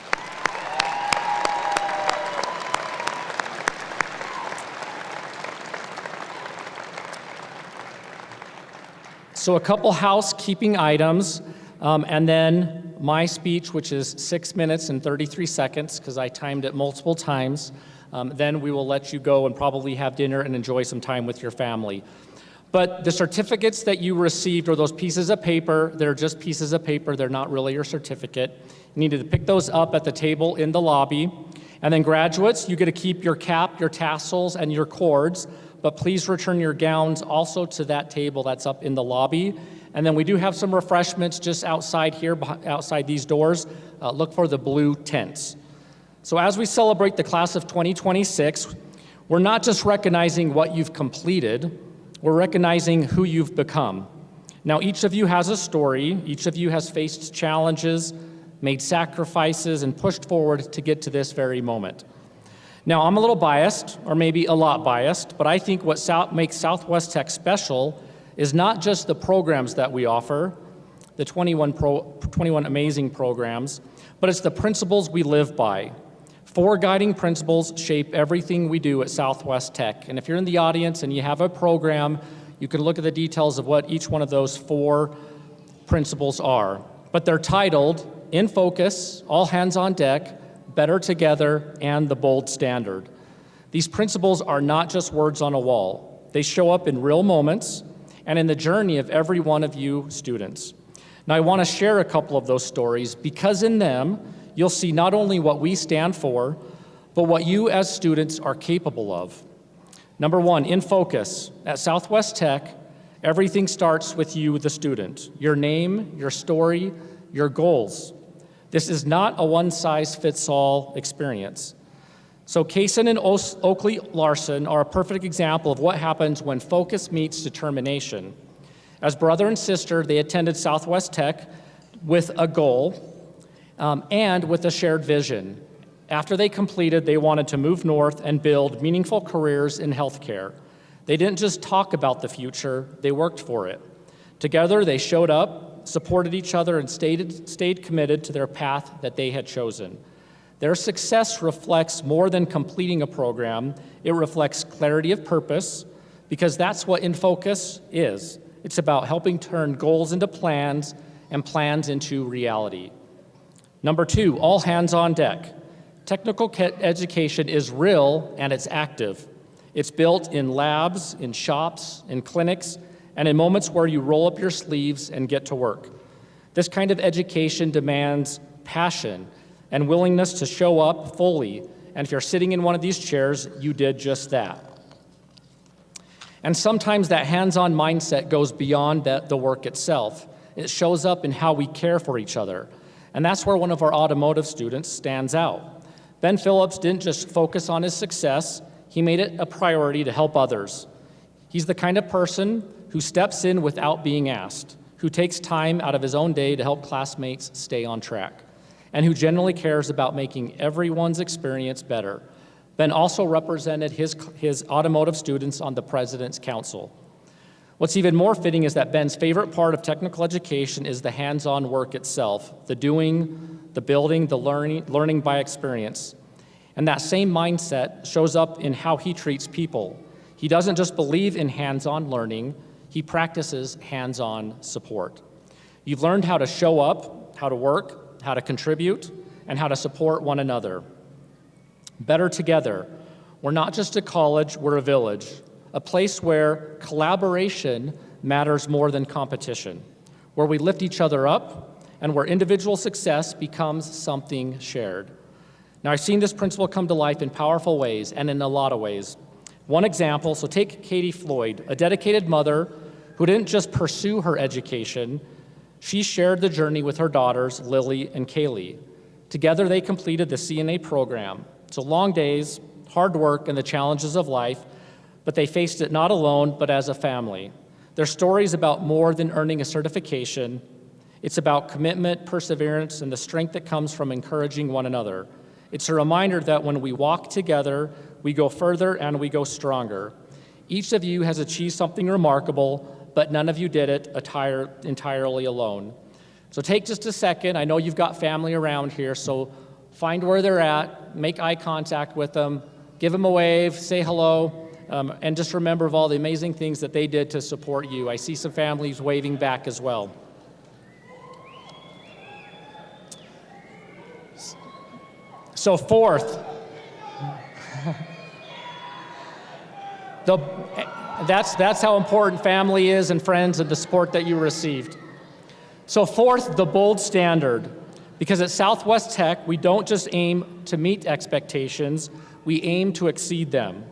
So a couple housekeeping items, and then my speech, which is 6 minutes and 33 seconds, because I timed it multiple times. Then we will let you go and probably have dinner and enjoy some time with your family. But the certificates that you received are those pieces of paper. They're just pieces of paper. They're not really your certificate. You need to pick those up at the table in the lobby. And then graduates, you get to keep your cap, your tassels, and your cords. But please return your gowns also to that table that's up in the lobby. And then we do have some refreshments just outside here, outside these doors. Look for the blue tents. So as we celebrate the class of 2026, we're not just recognizing what you've completed, we're recognizing who you've become. Now, each of you has a story. Each of you has faced challenges, made sacrifices, and pushed forward to get to this very moment. Now, I'm a little biased, or maybe a lot biased, but I think what makes Southwest Tech special is not just the programs that we offer, the 21 amazing programs, but it's the principles we live by. 4 guiding principles shape everything we do at Southwest Tech. And if you're in the audience and you have a program, you can look at the details of what each one of those 4 principles are. But they're titled In Focus, All Hands on Deck, Better Together, and the Bold Standard. These principles are not just words on a wall. They show up in real moments and in the journey of every one of you students. Now, I want to share a couple of those stories because in them, you'll see not only what we stand for, but what you as students are capable of. Number 1, in focus. At Southwest Tech, everything starts with you, the student. Your name, your story, your goals. This is not a one-size-fits-all experience. So Kaysen and Oakley Larson are a perfect example of what happens when focus meets determination. As brother and sister, they attended Southwest Tech with a goal and with a shared vision. After they completed, they wanted to move north and build meaningful careers in healthcare. They didn't just talk about the future, they worked for it. Together, they showed up, supported each other, and stayed committed to their path that they had chosen. Their success reflects more than completing a program. It reflects clarity of purpose, because that's what In Focus is. It's about helping turn goals into plans and plans into reality. Number 2, all hands on deck. Technical education is real and it's active. It's built in labs, in shops, in clinics, and in moments where you roll up your sleeves and get to work. This kind of education demands passion and willingness to show up fully, and if you're sitting in one of these chairs, you did just that. And sometimes that hands-on mindset goes beyond the work itself. It shows up in how we care for each other, and that's where one of our automotive students stands out. Ben Phillips didn't just focus on his success, he made it a priority to help others. He's the kind of person who steps in without being asked, who takes time out of his own day to help classmates stay on track. and who genuinely cares about making everyone's experience better. Ben also represented his automotive students on the President's Council. What's even more fitting is that Ben's favorite part of technical education is the hands-on work itself, the doing, the building, the learning by experience. And that same mindset shows up in how he treats people. He doesn't just believe in hands-on learning, he practices hands-on support. You've learned how to show up, how to work, how to contribute, and how to support one another. Better together. We're not just a college, we're a village, a place where collaboration matters more than competition, where we lift each other up, and where individual success becomes something shared. Now, I've seen this principle come to life in powerful ways and in a lot of ways. One example, so take Katie Floyd, a dedicated mother who didn't just pursue her education, she shared the journey with her daughters, Lily and Kaylee. Together, they completed the CNA program. So long days, hard work, and the challenges of life, but they faced it not alone, but as a family. Their story is about more than earning a certification. It's about commitment, perseverance, and the strength that comes from encouraging one another. It's a reminder that when we walk together, we go further and we go stronger. Each of you has achieved something remarkable, but none of you did it entirely alone. So take just a second. I know you've got family around here, so find where they're at, make eye contact with them, give them a wave, say hello, and just remember of all the amazing things that they did to support you. I see some families waving back as well. So fourth, that's how important family is and friends and the support that you received. So fourth, the bold standard. Because at Southwest Tech, we don't just aim to meet expectations, we aim to exceed them.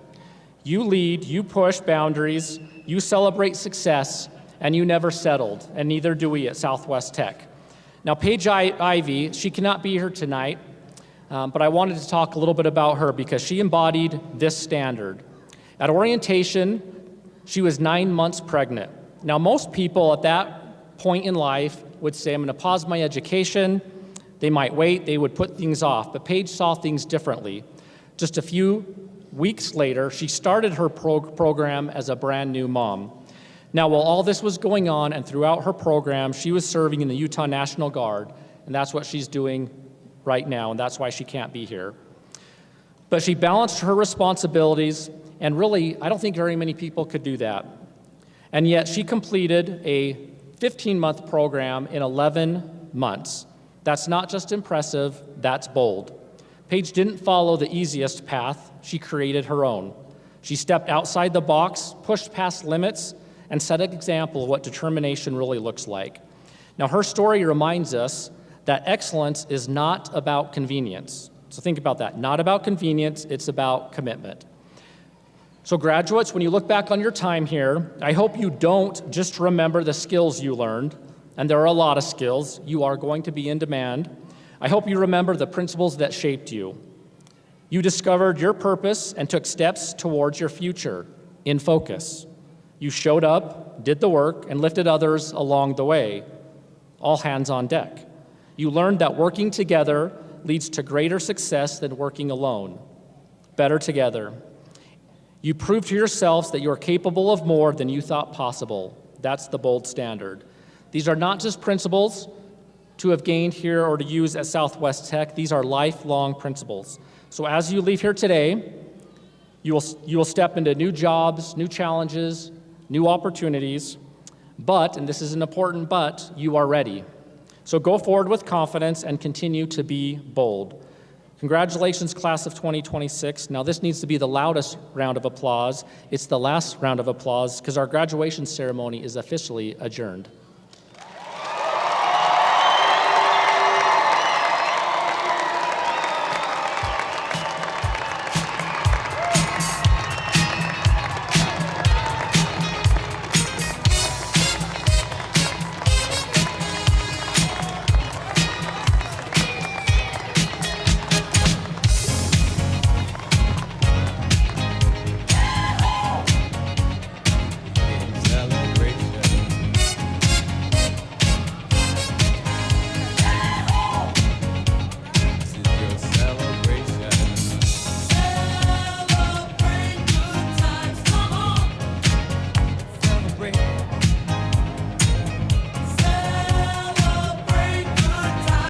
You lead, you push boundaries, you celebrate success, and you never settled, and neither do we at Southwest Tech. Now, Paige Ivy, she cannot be here tonight, but I wanted to talk a little bit about her because she embodied this standard. At orientation, she was 9 months pregnant. Now, most people at that point in life would say, I'm gonna pause my education. They might wait, they would put things off, but Paige saw things differently. Just a few weeks later, she started her program as a brand new mom. Now, while all this was going on and throughout her program, she was serving in the Utah National Guard, and that's what she's doing right now, and that's why she can't be here. But she balanced her responsibilities, and really, I don't think very many people could do that. And yet, she completed a 15-month program in 11 months. That's not just impressive, that's bold. Paige didn't follow the easiest path, she created her own. She stepped outside the box, pushed past limits, and set an example of what determination really looks like. Now, her story reminds us that excellence is not about convenience. So think about that, not about convenience, it's about commitment. So graduates, when you look back on your time here, I hope you don't just remember the skills you learned, and there are a lot of skills, you are going to be in demand. I hope you remember the principles that shaped you. You discovered your purpose and took steps towards your future in focus. You showed up, did the work, and lifted others along the way. All hands on deck. You learned that working together leads to greater success than working alone. Better together. You proved to yourselves that you are capable of more than you thought possible. That's the bold standard. These are not just principles to have gained here or to use at Southwest Tech. These are lifelong principles. So as you leave here today, you will step into new jobs, new challenges, new opportunities, but, and this is an important but, you are ready. So go forward with confidence and continue to be bold. Congratulations, class of 2026. Now this needs to be the loudest round of applause. It's the last round of applause because our graduation ceremony is officially adjourned.